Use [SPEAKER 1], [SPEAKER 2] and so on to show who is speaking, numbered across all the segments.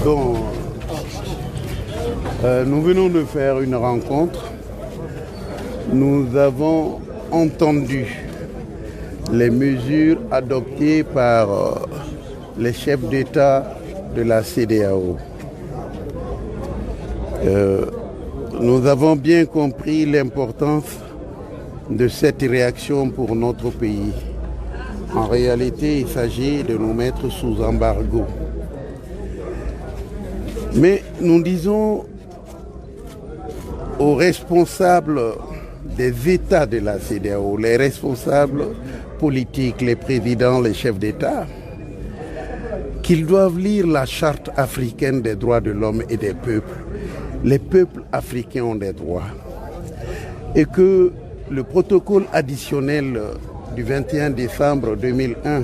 [SPEAKER 1] Bon, nous venons de faire une rencontre. Nous avons entendu les mesures adoptées par les chefs d'État de la CEDEAO. Nous avons bien compris l'importance de cette réaction pour notre pays. En réalité, il s'agit de nous mettre sous embargo. Mais nous disons aux responsables des États de la CEDEAO, les responsables politiques, les présidents, les chefs d'État, qu'ils doivent lire la Charte africaine des droits de l'homme et des peuples. Les peuples africains ont des droits. Et que le protocole additionnel du 21 décembre 2001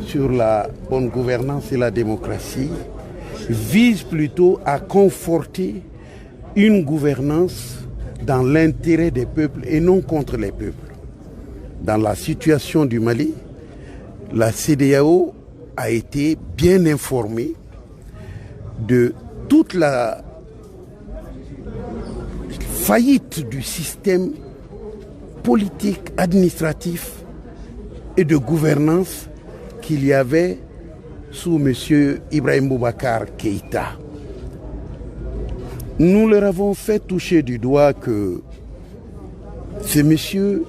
[SPEAKER 1] sur la bonne gouvernance et la démocratie vise plutôt à conforter une gouvernance dans l'intérêt des peuples et non contre les peuples. Dans la situation du Mali, la CEDEAO a été bien informée de toute la faillite du système politique, administratif et de gouvernance qu'il y avait sous M. Ibrahim Boubacar Keïta. Nous leur avons fait toucher du doigt que ce monsieur,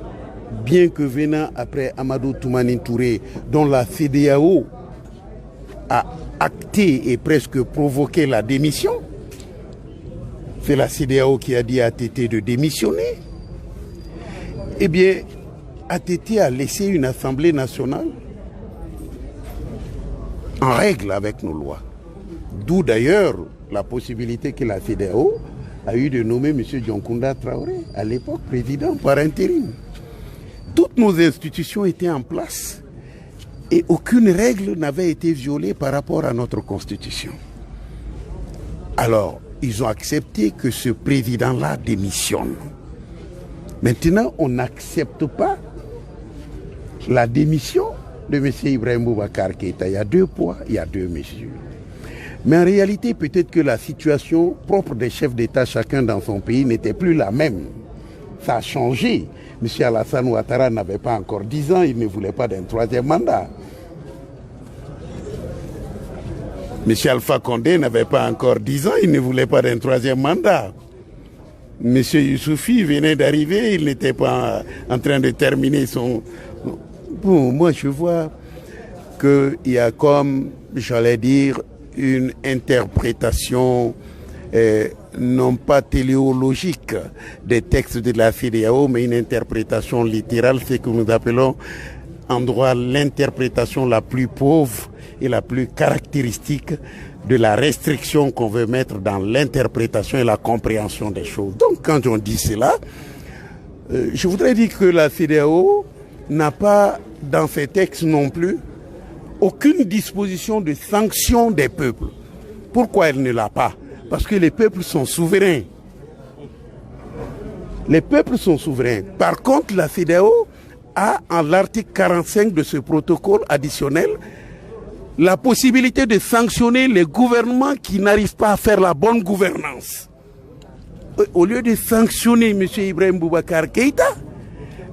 [SPEAKER 1] bien que venant après Amadou Toumani Touré, dont la CEDEAO a acté et presque provoqué la démission, c'est la CEDEAO qui a dit à Tété de démissionner. Eh bien, ATT a laissé une assemblée nationale en règle avec nos lois. D'où d'ailleurs la possibilité que la CEDEAO a eu de nommer M. Dioncounda Traoré, à l'époque président par intérim. Toutes nos institutions étaient en place et aucune règle n'avait été violée par rapport à notre constitution. Alors, ils ont accepté que ce président-là démissionne. Maintenant, on n'accepte pas la démission de M. Ibrahim Boubacar Keïta. Il y a deux poids, il y a deux mesures. Mais en réalité, peut-être que la situation propre des chefs d'État, chacun dans son pays, n'était plus la même. Ça a changé. M. Alassane Ouattara n'avait pas encore 10 ans, il ne voulait pas d'un troisième mandat. M. Alpha Condé n'avait pas encore 10 ans, il ne voulait pas d'un troisième mandat. M. Youssouphi venait d'arriver, il n'était pas en train de terminer son... Bon, moi je vois qu'il y a comme, j'allais dire, une interprétation non pas téléologique des textes de la CEDEAO, mais une interprétation littérale, ce que nous appelons en droit l'interprétation la plus pauvre et la plus caractéristique de la restriction qu'on veut mettre dans l'interprétation et la compréhension des choses. Donc quand on dit cela, je voudrais dire que la CEDEAO n'a pas dans ses textes non plus aucune disposition de sanction des peuples. Pourquoi elle ne l'a pas? Parce que les peuples sont souverains. Les peuples sont souverains. Par contre, la CEDEAO a, en l'article 45 de ce protocole additionnel, la possibilité de sanctionner les gouvernements qui n'arrivent pas à faire la bonne gouvernance. Au lieu de sanctionner M. Ibrahim Boubacar Keïta,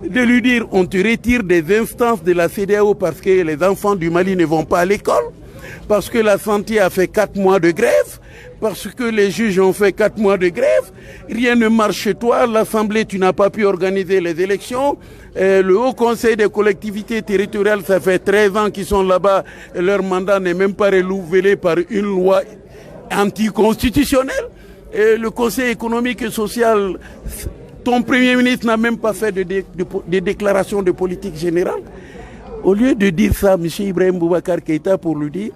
[SPEAKER 1] de lui dire on te retire des instances de la CEDEAO parce que les enfants du Mali ne vont pas à l'école, parce que la santé a fait 4 mois de grève, parce que les juges ont fait 4 mois de grève, rien ne marche chez toi, l'Assemblée, tu n'as pas pu organiser les élections, le Haut Conseil des collectivités territoriales, ça fait 13 ans qu'ils sont là-bas, et leur mandat n'est même pas renouvelé par une loi anticonstitutionnelle, et le Conseil économique et social, ton Premier ministre n'a même pas fait de déclaration de politique générale. Au lieu de dire ça, M. Ibrahim Boubacar Keïta, pour lui dire,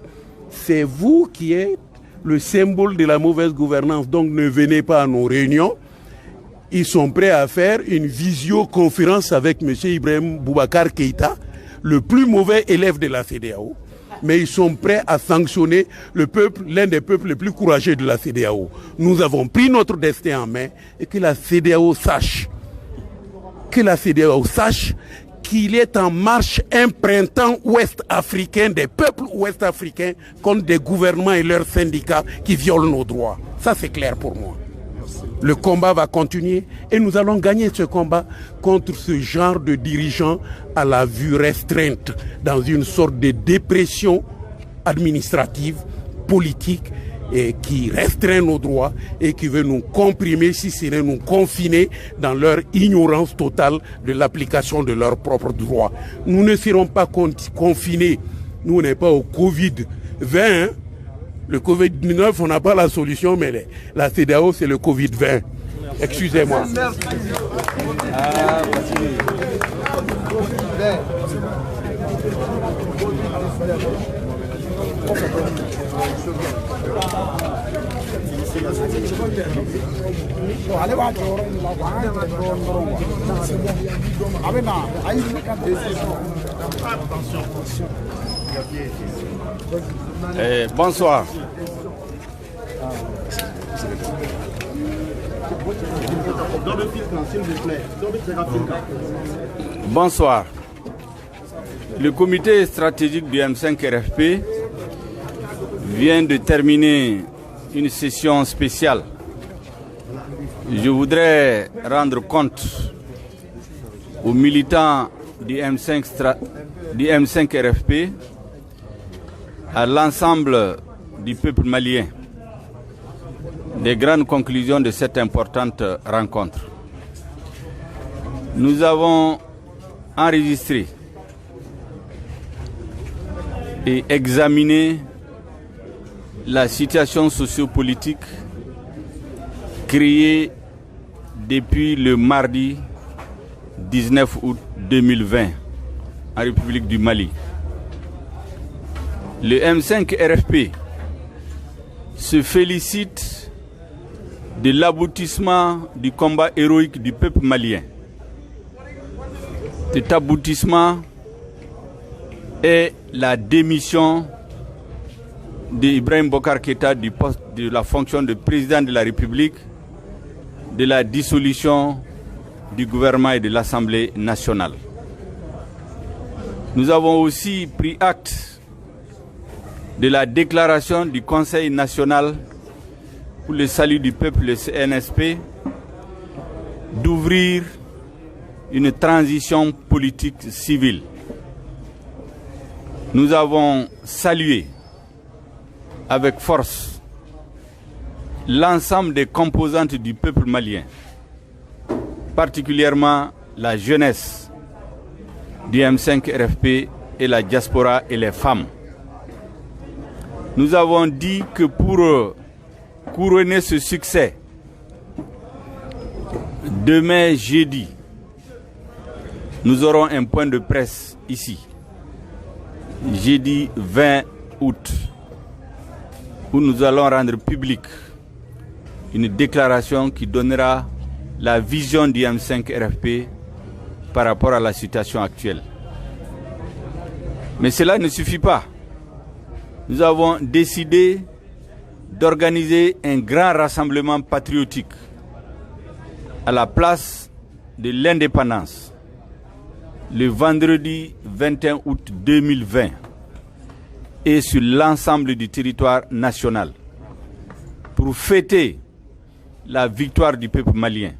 [SPEAKER 1] c'est vous qui êtes le symbole de la mauvaise gouvernance, donc ne venez pas à nos réunions. Ils sont prêts à faire une visioconférence avec M. Ibrahim Boubacar Keïta, le plus mauvais élève de la CEDEAO. Mais ils sont prêts à sanctionner le peuple, l'un des peuples les plus courageux de la CEDEAO. Nous avons pris notre destin en main et que la CEDEAO sache qu'il est en marche un printemps ouest-africain, des peuples ouest-africains contre des gouvernements et leurs syndicats qui violent nos droits. Ça, c'est clair pour moi. Le combat va continuer et nous allons gagner ce combat contre ce genre de dirigeants à la vue restreinte, dans une sorte de dépression administrative, politique, et qui restreint nos droits et qui veut nous comprimer, si ce n'est nous confiner dans leur ignorance totale de l'application de leurs propres droits. Nous ne serons pas confinés. Nous, on n'est pas au Covid-20. Hein? Le Covid-19, on n'a pas la solution, mais la CEDEAO, c'est le Covid-20. Excusez-moi.
[SPEAKER 2] Bonsoir. Bonsoir. Le comité stratégique du M5 RFP vient de terminer une session spéciale. Je voudrais rendre compte aux militants du M5 RFP, à l'ensemble du peuple malien, des grandes conclusions de cette importante rencontre. Nous avons enregistré et examiné la situation sociopolitique créée depuis le mardi 19 août 2020 en République du Mali. Le M5 RFP se félicite de l'aboutissement du combat héroïque du peuple malien. Cet aboutissement est la démission d'Ibrahim Bokar Keïta du poste de la fonction de président de la République, de la dissolution du gouvernement et de l'Assemblée nationale. Nous avons aussi pris acte de la déclaration du Conseil national pour le salut du peuple, le CNSP, d'ouvrir une transition politique civile. Nous avons salué avec force l'ensemble des composantes du peuple malien, particulièrement la jeunesse du M5 RFP et la diaspora et les femmes. Nous avons dit que pour couronner ce succès, demain jeudi, nous aurons un point de presse ici, jeudi 20 août, où nous allons rendre public une déclaration qui donnera la vision du M5 RFP par rapport à la situation actuelle. Mais cela ne suffit pas. Nous avons décidé d'organiser un grand rassemblement patriotique à la place de l'indépendance le vendredi 21 août 2020 et sur l'ensemble du territoire national pour fêter la victoire du peuple malien,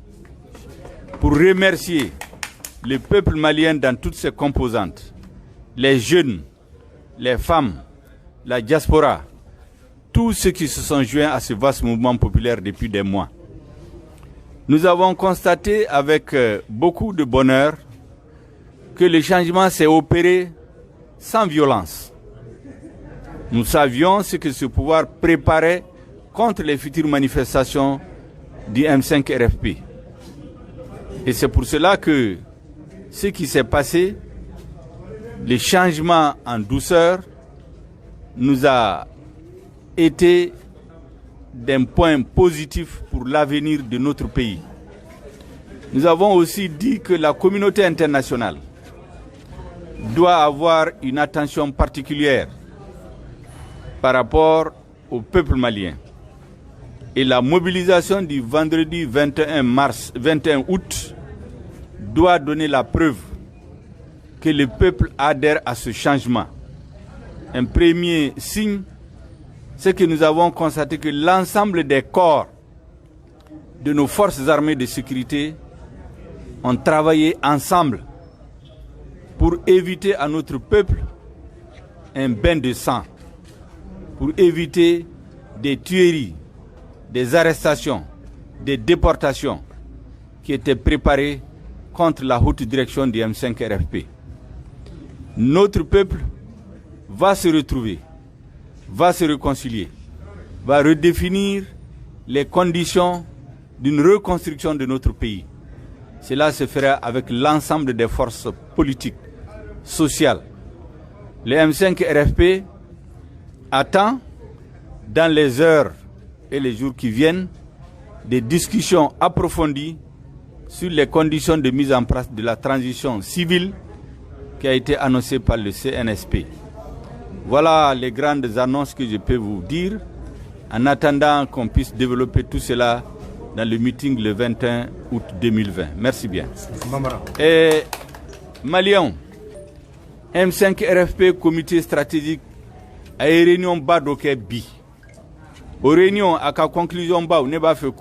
[SPEAKER 2] pour remercier le peuple malien dans toutes ses composantes, les jeunes, les femmes, la diaspora, tous ceux qui se sont joints à ce vaste mouvement populaire depuis des mois. Nous avons constaté avec beaucoup de bonheur que le changement s'est opéré sans violence. Nous savions ce que ce pouvoir préparait contre les futures manifestations du M5 RFP. Et c'est pour cela que ce qui s'est passé, le changement en douceur, nous a été d'un point positif pour l'avenir de notre pays. Nous avons aussi dit que la communauté internationale doit avoir une attention particulière par rapport au peuple malien. Et la mobilisation du vendredi 21 août doit donner la preuve que le peuple adhère à ce changement. Un premier signe, c'est que nous avons constaté que l'ensemble des corps de nos forces armées de sécurité ont travaillé ensemble pour éviter à notre peuple un bain de sang, pour éviter des tueries, des arrestations, des déportations qui étaient préparées contre la haute direction du M5 RFP. Notre peuple va se retrouver, va se réconcilier, va redéfinir les conditions d'une reconstruction de notre pays. Cela se fera avec l'ensemble des forces politiques, sociales. Le M5 RFP attend, dans les heures et les jours qui viennent, des discussions approfondies sur les conditions de mise en place de la transition civile qui a été annoncée par le CNSP. Voilà les grandes annonces que je peux vous dire, en attendant qu'on puisse développer tout cela dans le meeting le 21 août 2020. Merci bien. Et Maliens, M5 RFP, comité stratégique, a une réunion badoke bi. Au réunion, à la conclusion, on ne va pas faire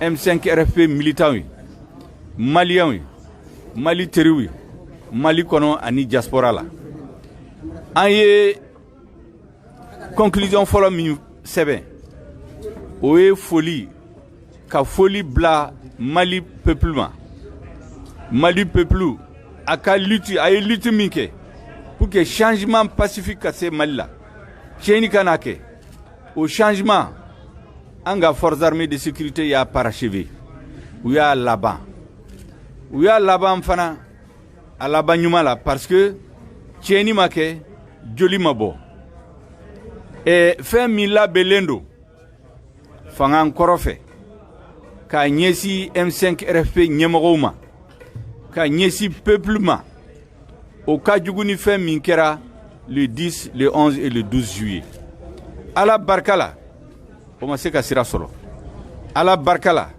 [SPEAKER 2] M5 RFP militant, Maliens, Mali Terui, Mali Kono, Ani diaspora là. En conclusion, follow me, c'est bien. Oye folie, ka folie bla Mali peuplement. Mali peuple, a ka lutte, a lutte minke pour que changement pacifique à ces Mali là. Cheni kanake, au changement, anga forces armées de sécurité y a parachevé, ou y a là-bas. Ou y a là-bas mfana, à là-bas nyumala, parce que Cheni make, joli mabo. Et fin mila belendo, fangan korofe, ka nyesi M5 RFP nyemoroma, ka nyesi peuplement, au cas du fin minkera, le 10, le 11 et le 12 juillet. À la Barkala, on sait que c'est solo. À la Barkala,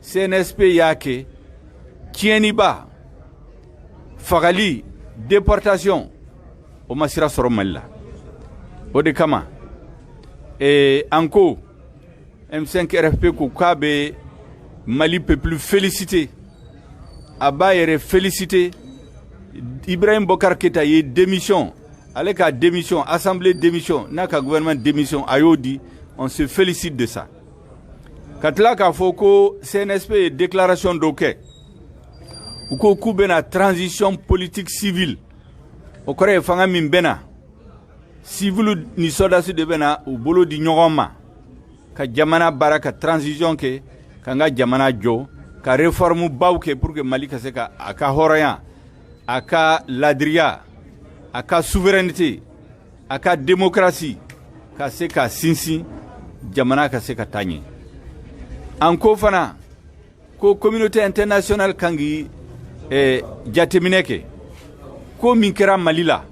[SPEAKER 2] CNSP yake, Tieniba, Fagali, déportation, on sait solo Malila. Odekama, et Anko, M5 RFP Koukabe, Mali peut plus féliciter. Abba est félicité. Ibrahim Bokar Keita y démission. Avec la démission, assemblée démission, naka gouvernement démission, ayodi, on se félicite de ça. Quand là, il faut que CNSP déclaration d'OK, ou qu'on ait une transition politique civile, au Corée, fanga mimbena, civil ni soda de bena, ou bolo di nyogoma, ka jamana baraka transition ke, kanga jamana jo, ka réforme bauke pour que Mali kaseka, aka horayan, aka ladria, à la souveraineté, à la démocratie, à la sinsi, jamana ka se ka tanye. Anko fana, ko communauté internationale kangi jatemineke, ko minkera Malila,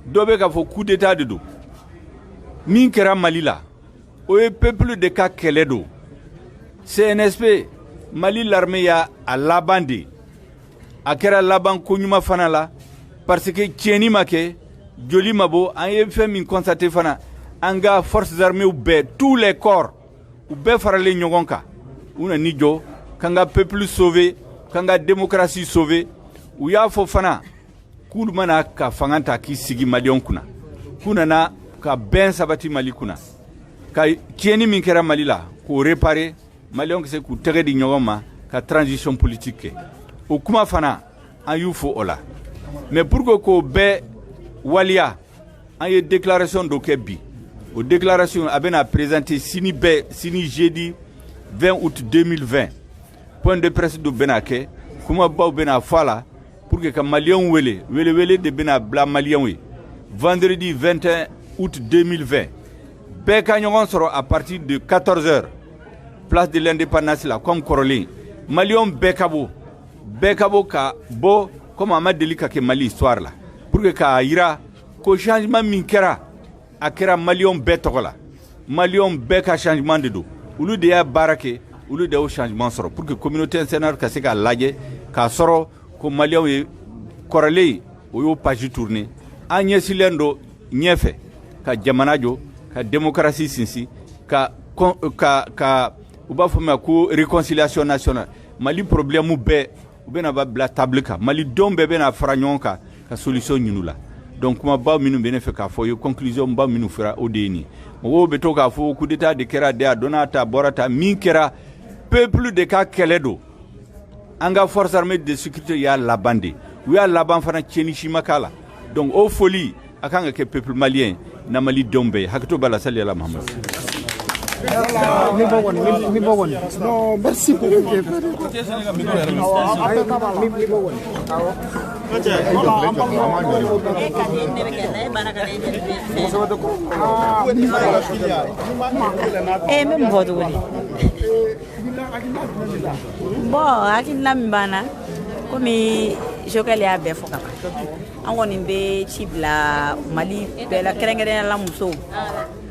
[SPEAKER 2] dobe ka fo coup d'état de do. Minkera Malila, oye peuple de ka keledo. CNSP, Mali l'armée ya a labandi, a kera laban konyuma fana la, parce que tieni make joli mabo en fait min constaté fana anga forces armées ou be tous les corps ou be farale nyogonka una nijo kanga peuple sauvé kanga démocratie sauvé ou ya fo fana kul mana ka fanganta ki sigi malion kuna na ka ben sabati mali kuna ka tieni min kera mali la ko réparer malion se ku tege di nyogoma ka transition politique o kuma fana an yufo ola. Mais pour que Kobe Walia ait une déclaration d'Okebi, une déclaration a présenté Sini jeudi 20 août 2020, point de presse de Benake, comment Bao Bena Fala, pour que les Maliens wele de Bena Bla Maliens, vendredi 21 août 2020, Bekagnon sera à partir de 14h, place de l'indépendance là, comme Corolin, Maliens Bekabo ka bo, comme Amad Delika ke Mali histoire là pour que ka ira ko changement minkera akera Malion betola Malion beka changement de do ulu de ya barake ulu de au changement soro pour que communauté internationale ka se ka laje ka soro ko Maliens ye kɔrɔlen o y'o page tourné an ɲɛsilen do ɲɛfɛ ka jamana jɔ ka démocratie sinsin ka u b'a fɔ ma ko réconciliation nationale Mali problème bɛɛ u bɛna ba bila table kan Malidenw bɛɛ bɛna fara ɲɔgɔn kan ka solution ɲini la donc kumaba minnu bɛ ne fɛ k'a fɔ ye conclusion ba minnu fɔra o de ye nin mɔgɔw bɛ to k'a fɔ coup d'état de kɛra de a donna ta bɔra ta min kɛra peuple de ka kɛlɛ don an ka force armée de sécurité y'a laban de u y'a laban fana tiɲɛni si ma k'a la donc o foli a kan ka kɛ peuple malien na Malidenw bɛɛ hakɛto b'a la sali ala Mahamadu.
[SPEAKER 3] Non, merci beaucoup.
[SPEAKER 4] Bon, hakilina min b'an komi Jokal y'a bɛɛ fɔ ka ban an kɔni bɛ ci bila Mali bɛɛ la kɛrɛnkɛrɛnnenya la musow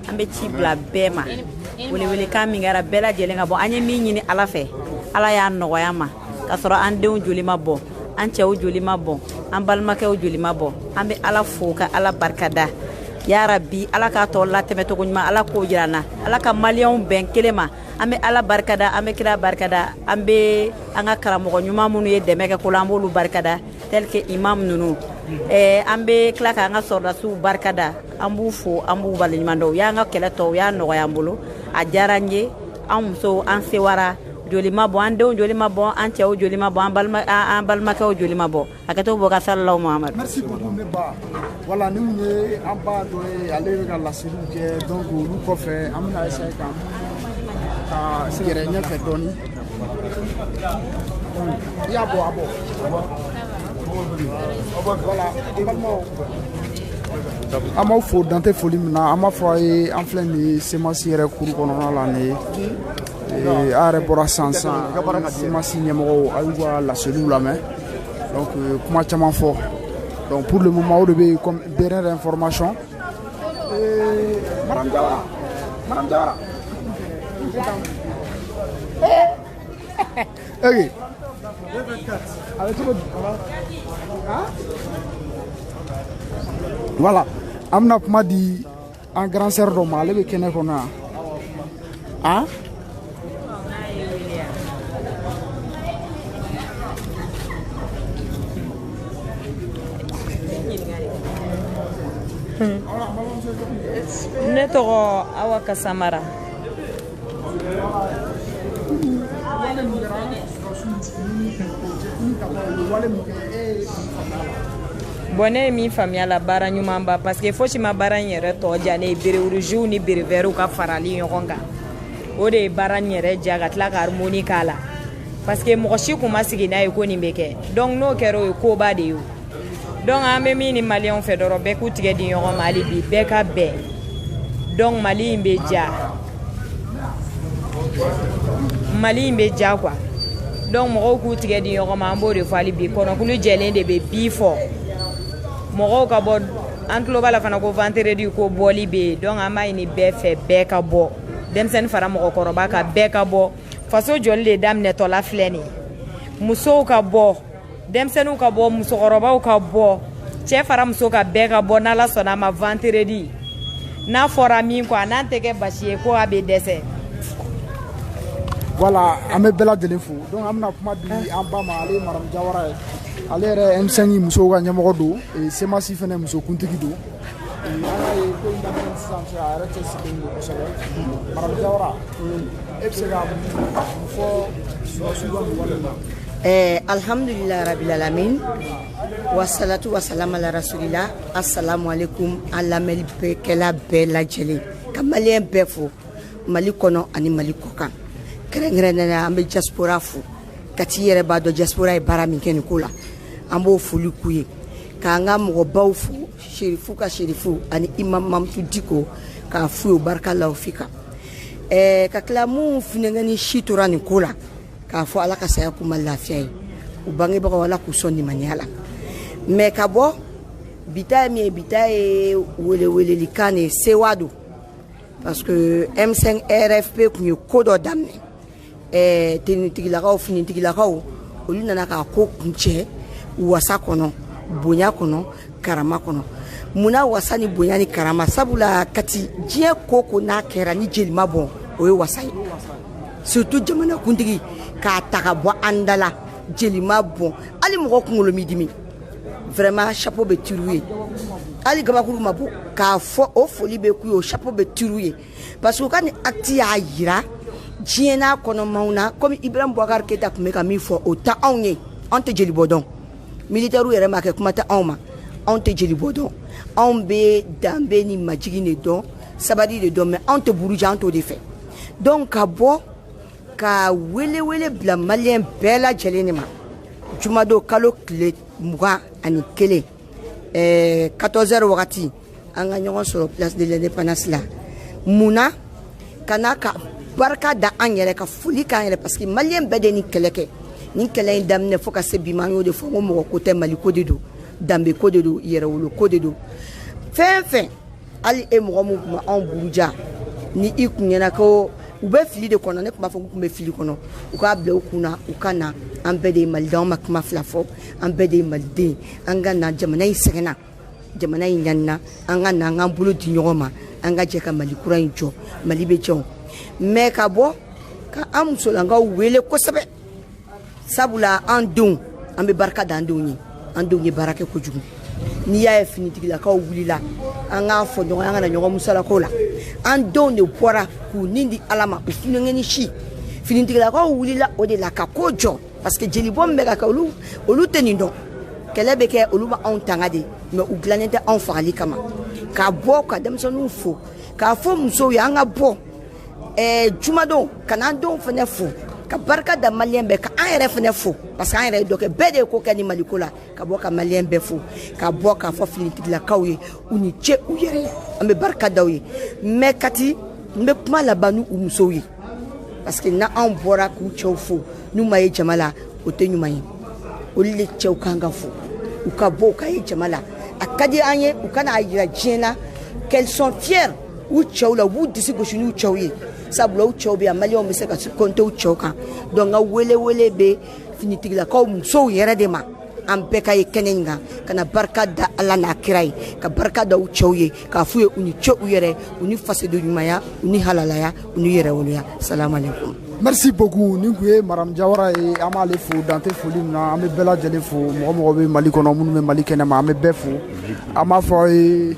[SPEAKER 4] an bɛ ci bila bɛɛ ma welewelekan min kɛra bɛɛ lajɛlen ka bɔ an ye min ɲini Ala fɛ Ala y'a nɔgɔya ma ka sɔrɔ an denw joli ma bɔ an cɛw joli ma bɔ an balimakɛw joli ma bɔ an bɛ Ala fo ka Ala barikada ya Rabbi Ala k'a tɔ latɛmɛ cogo ɲuman Ala k'o jira an na Ala ka Maliens bɛn kelen ma an bɛ Ala barikada an bɛ kira barikada an bɛ an ka karamɔgɔ ɲuman minnu ye dɛmɛ kɛ ko la an b'olu barikada tel que imam ninnu an bɛ tila k'an ka sɔrdasiw barikada an b'u fo an b'u waleɲuman dɔn u y'an ka kɛlɛ tɔ u y'a nɔgɔya an bolo a diyara n ye an musow an sewara joli ma bɔ an denw joli ma bɔ an cɛw joli ma bɔ an balimakɛw joli ma bɔ hakɛto bɔ ka sallallahu Muhammadu.
[SPEAKER 3] Merci beaucoup ne ba voilà ni ye an ba dɔ ye ale bɛ ka laseliw kɛ donc olu kɔfɛ an bɛna essayer ka gɛrɛ ɲɛfɛ dɔɔni i y'a bɔ a bɔ voilà balimaw an b'aw fo dan tɛ foli min na an b'a fɔ a ye an filɛ nin ye semasi yɛrɛ kuru kɔnɔna la nin ye a yɛrɛ bɔra sisan semasi ɲɛmɔgɔw a y'u ka laseliw lamɛn donc kuma caman fɔ donc pour le moment o de bɛ comme dernière information Madame Jawara ok voilà an bɛna kuma di an grand sœur dɔ ma ale bɛ kɛnɛ kɔnɔ yan ah
[SPEAKER 5] ne tɔgɔ Awa Kasamara bon ne ye min faamuya la baara ɲuman ba parce que fosi ma baara in yɛrɛ tɔ ja ne ye bererouges ni berevɛriw ka farali ɲɔgɔn kan o de ye baara in yɛrɛ ja ka tila ka harmonie k'a la parce que mɔgɔ si kun ma sigi n'a ye ko nin bɛ kɛ donc n'o kɛra o ye koba de ye donc an bɛ min ni Maliens fɛ dɔrɔn bɛɛ k'u tigɛ di ɲɔgɔn ma hali bi bɛɛ ka bɛn donc Mali in bɛ ja quoi donc mɔgɔw k'u tigɛ di ɲɔgɔn ma an b'o de fɔ hali bi kɔnɔkulu jɛlen de bɛ bi fɔ mɔgɔw ka bɔ an tulo b'a la fana ko vendredi ko bɔli bɛ yen donc an b'a ɲini bɛɛ fɛ bɛɛ ka bɔ denmisɛnnin fara mɔgɔkɔrɔba ka bɛɛ ka bɔ faso jɔli de daminɛtɔ la filɛ nin ye musow ka bɔ denmisɛnninw ka bɔ musokɔrɔbaw ka bɔ cɛ fara muso ka bɛɛ ka bɔ n'Ala sɔnna a ma vendredi n'a fɔra min kɔ a n'an tɛ kɛ basi ye ko a bɛ dɛsɛ.
[SPEAKER 3] voilà an bɛ bɛɛ lajɛlen fo donc an bɛna kuma di an ba ma ale ye Madame Jawara ye ale yɛrɛ M5 musow ka ɲɛmɔgɔ don semasi fana musokuntigi don an y'a ye ko in daminɛ sisan cɛ a yɛrɛ cɛ sigilen don kosɛbɛ Madame Jawara e bɛ se ka mun fɔ sɔrɔsiw ka nin wale la.
[SPEAKER 6] Alhamdulillah rabbil alamin wassalatu wassalamu ala rasulillah assalamu alaikum an lamɛnni kɛla bɛɛ lajɛlen ka Malien bɛɛ fo Mali kɔnɔ ani Mali kɔkan kɛrɛnkɛrɛnnenya an bɛ diaspora fo kati yɛrɛ b'a dɔn diaspora ye baara min kɛ nin ko la an b'o foli k'u ye k'an ka mɔgɔbaw fo sherifu ka sherifu ani imam Mamutu Diko k'a f'u ye barika la o fika ka tila mun funɛngɛ ni si tora nin ko la k'a fɔ Ala ka saya k'u ma lafiya ye u bangebagaw Ala k'u sɔn nimaniya la mais ka bɔ bita ye min ye bita ye welewelelikan de sewa don parce que M5 RFP kun ye ko dɔ daminɛ tenitigilakaw finitigilakaw olu nana k'a ko kuncɛ wasa kɔnɔ bonya kɔnɔ karama kɔnɔ muna wasa ni bonya ni karama sabula kati diɲɛ ko n'a kɛra ni jelima bɔn o ye wasa ye surtout jamana kuntigi k'a ta ka bɔ an da la jelima bɔn hali mɔgɔ kunkolo mi dimi vraiment chapeau bɛ tiru ye hali gabakuru ma bɔ k'a fɔ o foli bɛ k'u ye o chapeau bɛ tiru ye parce que u ka ni acte y'a yira diɲɛ n'a kɔnɔmaw na comme Ibrahim Boubacar Keita tun bɛ ka min fɔ o tɛ anw ye anw tɛ jeli bɔ dɔn militaire yɛrɛ ma kɛ kuma tɛ anw ma anw tɛ jeli bɔ dɔn anw bɛ danbe ni majigi de dɔn sabali de dɔn mais anw tɛ buruja anw t'o de fɛ donc ka bɔ ka wele bila malien bɛɛ lajɛlen de ma jumadon kalo tile 21 14h wagati an ka ɲɔgɔn sɔrɔ place de l'indépendance la munna kana ka barika da an yɛrɛ ka foli k'an yɛrɛ parce que malien bɛɛ de ni kɛlɛ kɛ ni kɛlɛ in daminɛ fo ka se bi ma an y'o de fɔ ko mɔgɔ ko tɛ mali ko de don danbe ko de don yɛrɛwolo ko de don fɛn fɛn hali e mɔgɔ min tun anw buruja ni i kun ɲɛna ko u bɛ fili de kɔnɔ ne tun b'a fɔ k'u tun bɛ fili kɔnɔ u k'a bila u kun na u ka na an bɛɛ de ye malidenw ma kuma fila fɔ an bɛɛ de ye maliden an ka na jamana in sɛgɛnna jamana in ɲanina an ka na an k'an bolo di ɲɔgɔn ma an ka jɛ ka mali kura in jɔ mali bɛ jɛw mais ka bɔ ka an musolankaw wele kosɛbɛ sabula an denw an bɛ barika da an denw ye baara kɛ kojugu n'i y'a ye finitigilakaw wulila an k'a fɔ ɲɔgɔn an ka na ɲɔgɔn musalakaw la an denw de bɔra k'u nin di ala ma u finiŋɛni si finitigilakaw wulila o de la ka ko jɔ parce que jelibɔ min bɛ ka kɛ olu tɛ nin dɔn kɛlɛ bɛ kɛ olu ma anw tanga de mais u dilannen tɛ anw fagali kama ka bɔ ka denmisɛnninw fo k'a fɔ musow ye an ka bɔ jumadon ka n'an denw fana fo ka barika da malien bɛɛ ka an yɛrɛ fana fo parce que an yɛrɛ ye dɔ kɛ bɛɛ de ye ko kɛ ni maliko la ka bɔ ka malien bɛɛ fo ka bɔ k'a fɔ finitigilakaw ye u ni ce u yɛrɛ ye an bɛ barika da u ye mais kati n bɛ kuma laban n'u musow ye parce que n'anw bɔra k'u cɛw fo n'u ma ye jama la o tɛ ɲuman ye olu de cɛw kan ka fo u ka bɔ u ka ye jama la a ka di an ye u kana a yira diɲɛ na qu'elles sont fières u cɛw la u b'u disi gosi n'u cɛw ye sabula u cɛw bɛ yan maliyɛnw bɛ se ka compter u cɛw kan donc n ka wele bɛ finitigilakaw musow yɛrɛ de ma an bɛɛ ka ye kɛnɛ in kan ka na barika da ala n'a kira ye ka barika da u cɛw ye k'a f'u ye u ni ce u yɛrɛ u ni fasoden ɲumanya u ni halalaya u ni yɛrɛwoloya salamu aleykum.
[SPEAKER 3] Merci beaucoup nin kun ye Maram Jawara ye an b'ale fo dante foli min na an bɛ bɛɛ lajɛlen fo mɔgɔ bɛ Mali kɔnɔ minnu bɛ Mali kɛnɛ ma an bɛ bɛɛ fo an b'a fɔ aw ye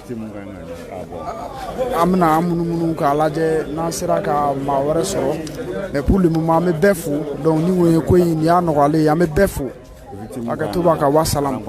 [SPEAKER 3] an bɛna an munumunu k'a lajɛ n'an sera ka maa wɛrɛ sɔrɔ mais pour le moment an bɛ bɛɛ fo donc ni o ye ko in nin y'a nɔgɔyalen ye an bɛ bɛɛ fo hakɛto b'a ka wa salam.